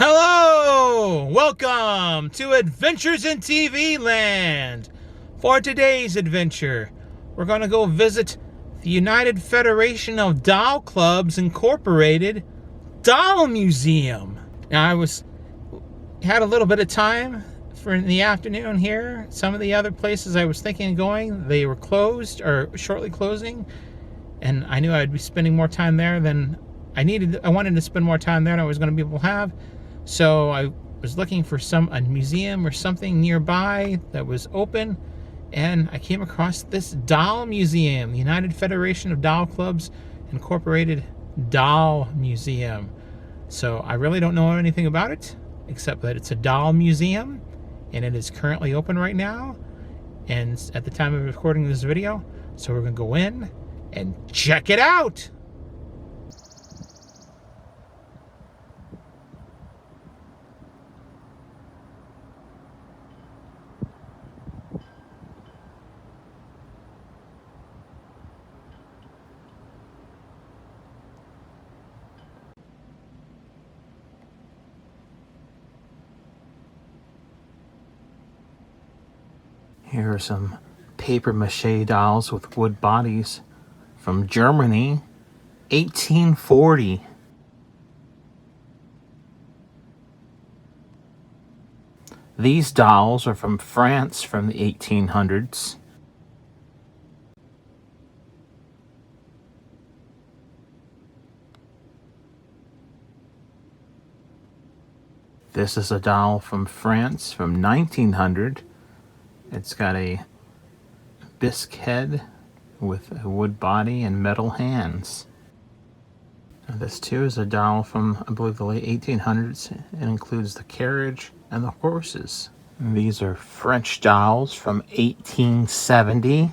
Hello! Welcome to Adventures in TV Land. For today's adventure, we're going to go visit the United Federation of Doll Clubs Incorporated Doll Museum. Now, had a little bit of time in the afternoon here. Some of the other places I was thinking of going, they were closed or shortly closing, and I knew I'd be spending more time there than I wanted to spend more time there than I was going to be able to have. So I was looking for a museum or something nearby that was open, and I came across this doll museum, the United Federation of Doll Clubs Incorporated Doll Museum. So I really don't know anything about it, except that it's a doll museum, and it is currently open right now, and at the time of recording this video. So we're going to go in and check it out. Here are some paper mache dolls with wood bodies from Germany, 1840. These dolls are from France from the 1800s. This is a doll from France from 1900. It's got a bisque head with a wood body and metal hands. Now this too is a doll from, I believe, the late 1800s. It includes the carriage and the horses. And these are French dolls from 1870.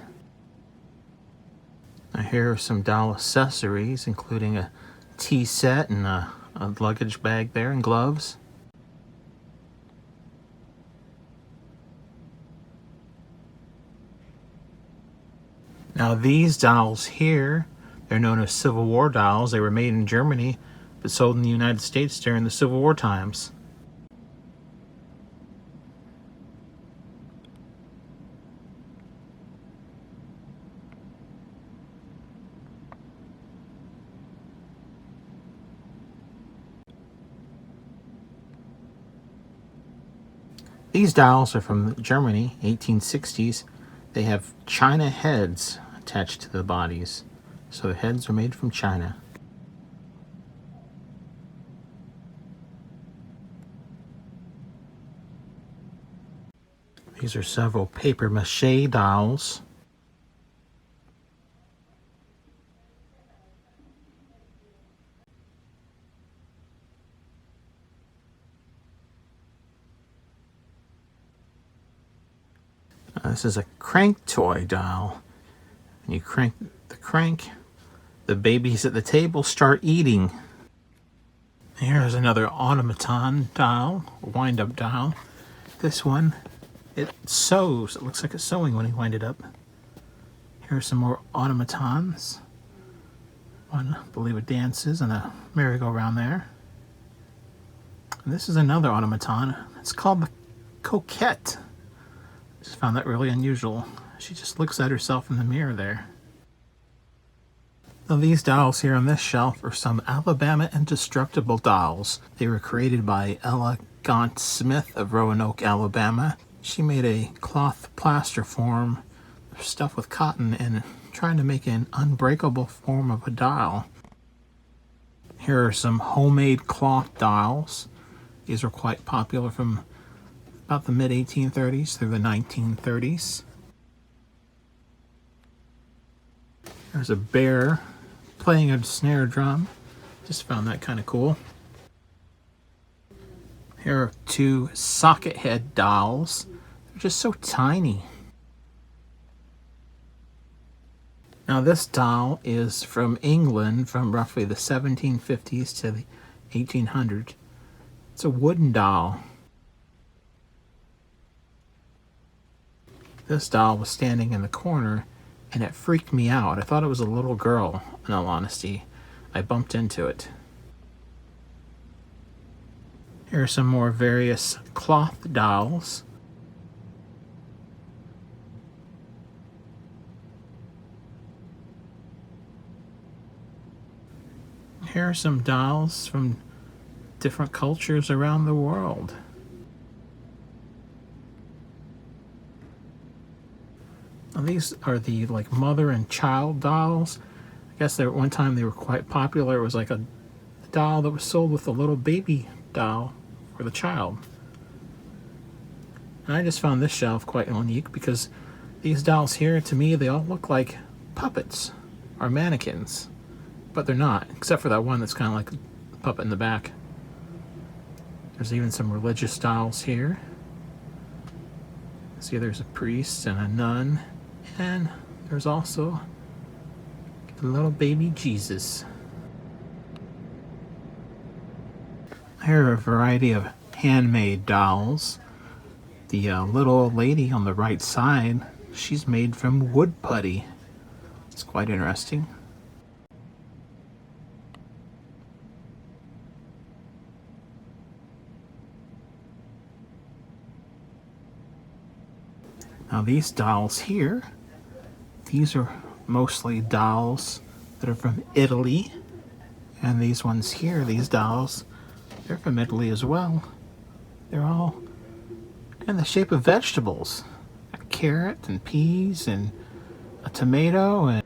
Now here are some doll accessories, including a tea set and a luggage bag there and gloves. Now these dolls here, they're known as Civil War dolls. They were made in Germany, but sold in the United States during the Civil War times. These dolls are from Germany, 1860s. They have china heads attached to the bodies, so the heads are made from china. These are several paper mache dolls. This is a crank toy doll. When you crank the crank, the babies at the table start eating. Here's another automaton doll, wind-up doll. This one, it sews. It looks like it's sewing when you wind it up. Here are some more automatons. One, I believe, it dances and a merry-go-round there. And this is another automaton. It's called the Coquette. Just found that really unusual. She just looks at herself in the mirror there. Now these dolls here on this shelf are some Alabama Indestructible dolls. They were created by Ella Gaunt Smith of Roanoke, Alabama. She made a cloth plaster form stuffed with cotton and trying to make an unbreakable form of a doll. Here are some homemade cloth dolls. These were quite popular from about the mid-1830s through the 1930s. There's a bear playing a snare drum. Just found that kind of cool. Here are two socket head dolls. They're just so tiny. Now this doll is from England from roughly the 1750s to the 1800s. It's a wooden doll. This doll was standing in the corner and it freaked me out. I thought it was a little girl, in all honesty. I bumped into it. Here are some more various cloth dolls. Here are some dolls from different cultures around the world. Now these are the like mother and child dolls. I guess at one time they were quite popular. It was like a doll that was sold with a little baby doll for the child. And I just found this shelf quite unique because these dolls here, to me, they all look like puppets or mannequins. But they're not, except for that one that's kind of like a puppet in the back. There's even some religious dolls here. See, there's a priest and a nun, and there's also a little baby Jesus. Here are a variety of handmade dolls. The little old lady on the right side, she's made from wood putty. It's quite interesting. Now these dolls here, these are mostly dolls that are from Italy. And these ones here, these dolls, they're from Italy as well. They're all in the shape of vegetables. A carrot and peas and a tomato and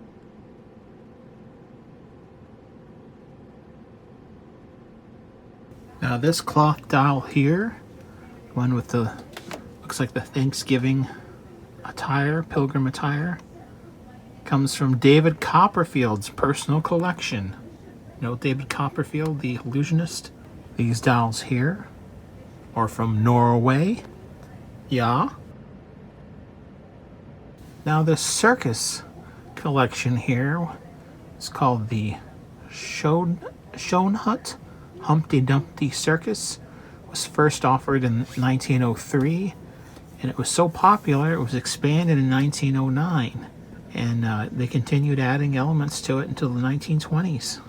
now this cloth doll here, one with the looks like the Thanksgiving attire, pilgrim attire, comes from David Copperfield's personal collection. You know David Copperfield, the illusionist? These dolls here are from Norway. Yeah. Now this circus collection here is called the Schoenhut Humpty Dumpty Circus. It was first offered in 1903, and it was so popular it was expanded in 1909, and they continued adding elements to it until the 1920s.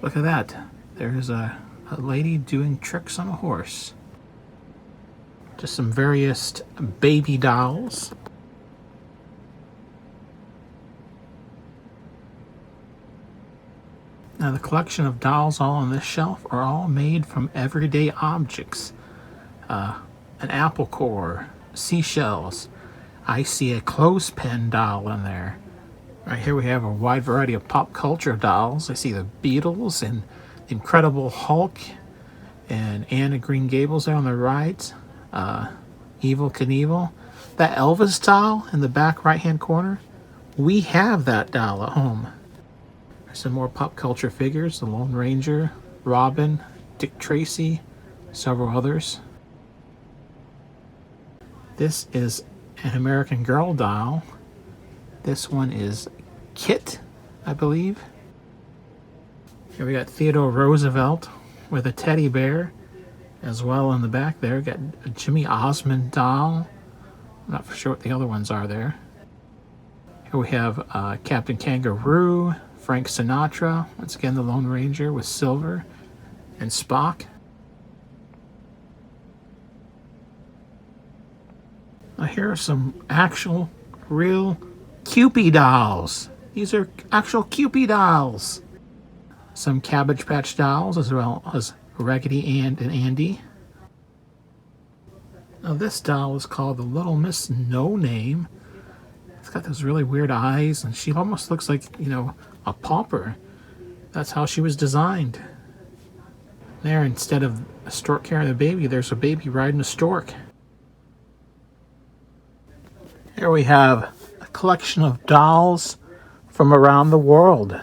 Look at that. There's a lady doing tricks on a horse. Just some various baby dolls. Now the collection of dolls all on this shelf are all made from everyday objects. An apple core, seashells. I see a clothespin doll in there. Right here we have a wide variety of pop culture dolls. I see the Beatles and the Incredible Hulk and Anne of Green Gables there on the right. Evel Knievel. That Elvis doll in the back right hand corner, we have that doll at home. There's some more pop culture figures. The Lone Ranger, Robin, Dick Tracy, several others. This is an American Girl doll. This one is Kit, I believe. Here we got Theodore Roosevelt with a teddy bear as well in the back there. Got a Jimmy Osmond doll. I'm not for sure what the other ones are there. Here we have Captain Kangaroo, Frank Sinatra, once again the Lone Ranger with Silver and Spock. Now here are some actual, real Kewpie dolls. These are actual Kewpie dolls. Some Cabbage Patch dolls as well as Raggedy Ann and Andy. Now this doll is called the Little Miss No Name. It's got those really weird eyes and she almost looks like, you know, a pauper. That's how she was designed. There, instead of a stork carrying a baby, there's a baby riding a stork. Here we have a collection of dolls from around the world.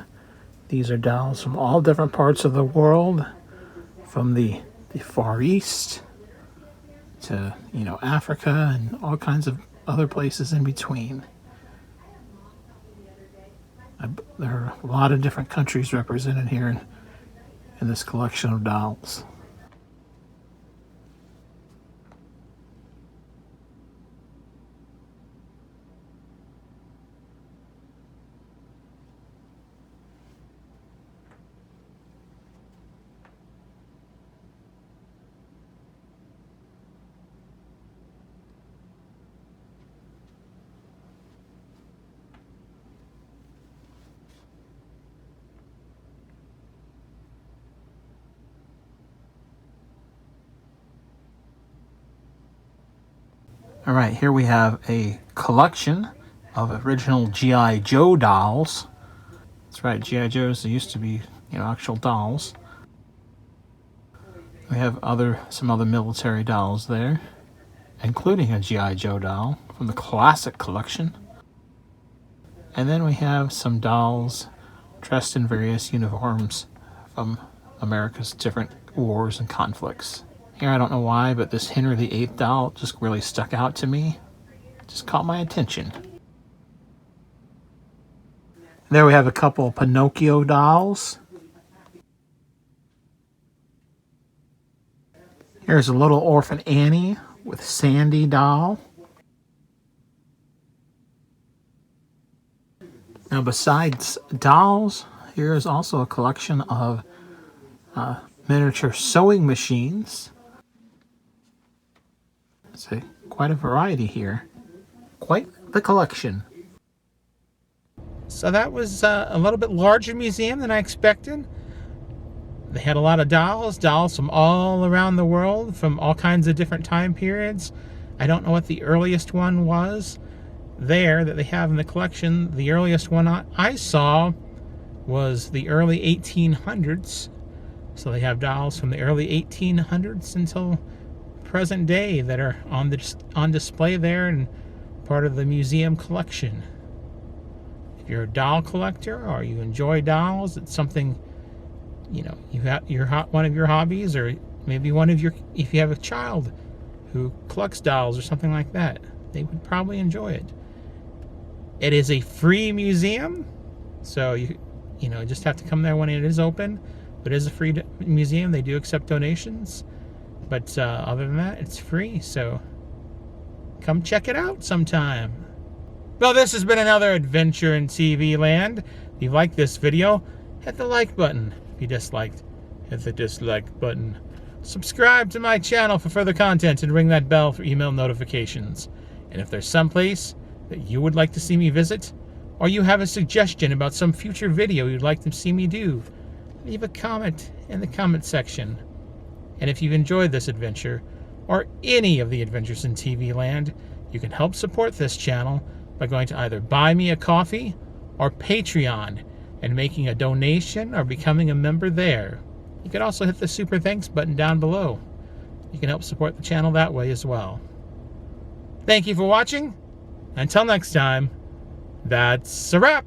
These are dolls from all different parts of the world, from the Far East to, you know, Africa and all kinds of other places in between. There are a lot of different countries represented here in this collection of dolls. All right, here we have a collection of original G.I. Joe dolls. That's right, G.I. Joes, they used to be, actual dolls. We have some other military dolls there, including a G.I. Joe doll from the classic collection. And then we have some dolls dressed in various uniforms from America's different wars and conflicts. Here, I don't know why, but this Henry VIII doll just really stuck out to me. Just caught my attention. There we have a couple of Pinocchio dolls. Here's a little orphan Annie with Sandy doll. Now, besides dolls, here is also a collection of miniature sewing machines. It's quite a variety here. Quite the collection. So that was a little bit larger museum than I expected. They had a lot of dolls from all around the world, from all kinds of different time periods. I don't know what the earliest one was there that they have in the collection. The earliest one I saw was the early 1800s. So they have dolls from the early 1800s until present day that are on display there and part of the museum collection. If you're a doll collector or you enjoy dolls, it's something, one of your hobbies, or maybe if you have a child who collects dolls or something like that, they would probably enjoy it. It is a free museum, so you just have to come there when it is open. But it is a free museum. They do accept donations, but other than that, it's free. So come check it out sometime. Well, this has been another adventure in TV land. If you liked this video, hit the like button. If you disliked, hit the dislike button. Subscribe to my channel for further content and ring that bell for email notifications. And if there's someplace that you would like to see me visit, or you have a suggestion about some future video you'd like to see me do, leave a comment in the comment section. And if you've enjoyed this adventure, or any of the adventures in TV land, you can help support this channel by going to either Buy Me a Coffee or Patreon and making a donation or becoming a member there. You can also hit the Super Thanks button down below. You can help support the channel that way as well. Thank you for watching. Until next time, that's a wrap.